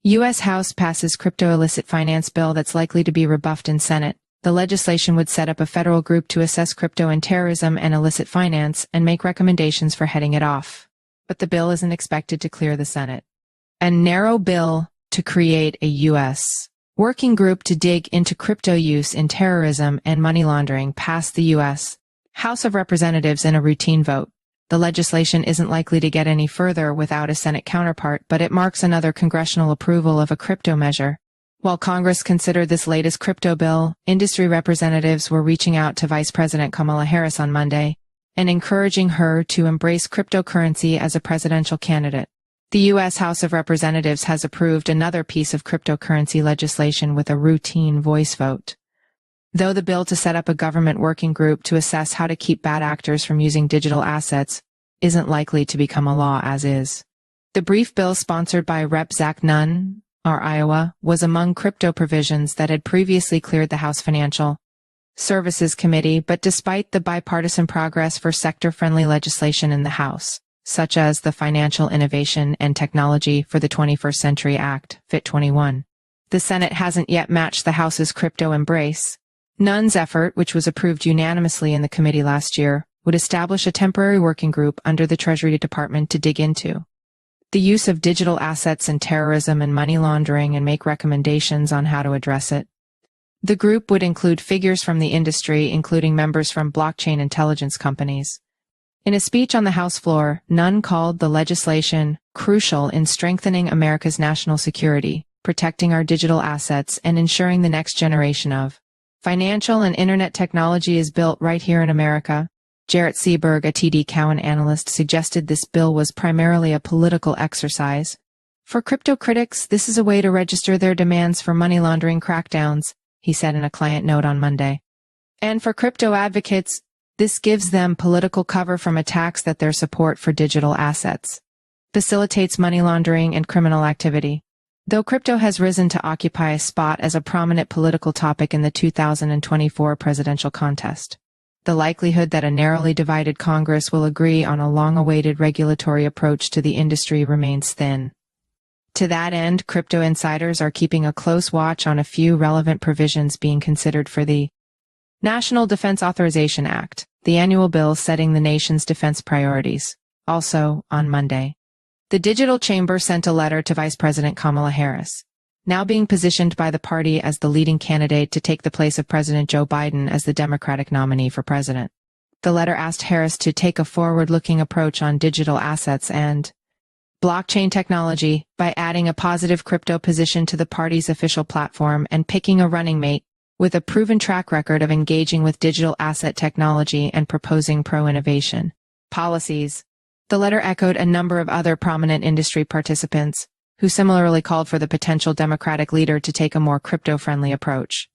U.S. House passes crypto illicit finance bill that's likely to be rebuffed in Senate. The legislation would set up a federal group to assess crypto and terrorism and illicit finance and make recommendations for heading it off. But the bill isn't expected to clear the Senate. A narrow bill to create a U.S. working group to dig into crypto use in terrorism and money laundering passed the U.S. House of Representatives in a routine vote. The legislation isn't likely to get any further without a Senate counterpart, but it marks another congressional approval of a crypto measure. While Congress considered this latest crypto bill, industry representatives were reaching out to Vice President Kamala Harris on Monday and encouraging her to embrace cryptocurrency as a presidential candidate. The U.S. House of Representatives has approved another piece of cryptocurrency legislation with a routine voice vote. Though the bill to set up a government working group to assess how to keep bad actors from using digital assets isn't likely to become a law as is. The brief bill sponsored by Rep. Zach Nunn, Iowa, was among crypto provisions that had previously cleared the House Financial Services Committee, but despite the bipartisan progress for sector-friendly legislation in the House, such as the Financial Innovation and Technology for the 21st Century Act, FIT21, the Senate hasn't yet matched the House's crypto embrace. Nunn's effort, which was approved unanimously in the committee last year, would establish a temporary working group under the Treasury Department to dig into the use of digital assets in terrorism and money laundering and make recommendations on how to address it. The group would include figures from the industry, including members from blockchain intelligence companies. In a speech on the House floor, Nunn called the legislation crucial in strengthening America's national security, protecting our digital assets, and ensuring the next generation of financial and internet technology is built right here in America. Jarrett Seaberg, a TD Cowen analyst, suggested this bill was primarily a political exercise. For crypto critics, this is a way to register their demands for money laundering crackdowns, he said in a client note on Monday. And for crypto advocates, this gives them political cover from attacks that their support for digital assets facilitates money laundering and criminal activity. Though crypto has risen to occupy a spot as a prominent political topic in the 2024 presidential contest, the likelihood that a narrowly divided Congress will agree on a long-awaited regulatory approach to the industry remains thin. To that end, crypto insiders are keeping a close watch on a few relevant provisions being considered for the National Defense Authorization Act, the annual bill setting the nation's defense priorities. Also, on Monday, the Digital Chamber sent a letter to Vice President Kamala Harris, now being positioned by the party as the leading candidate to take the place of President Joe Biden as the Democratic nominee for president. The letter asked Harris to take a forward-looking approach on digital assets and blockchain technology by adding a positive crypto position to the party's official platform and picking a running mate with a proven track record of engaging with digital asset technology and proposing pro-innovation policies. The letter echoed a number of other prominent industry participants who similarly called for the potential Democratic leader to take a more crypto-friendly approach.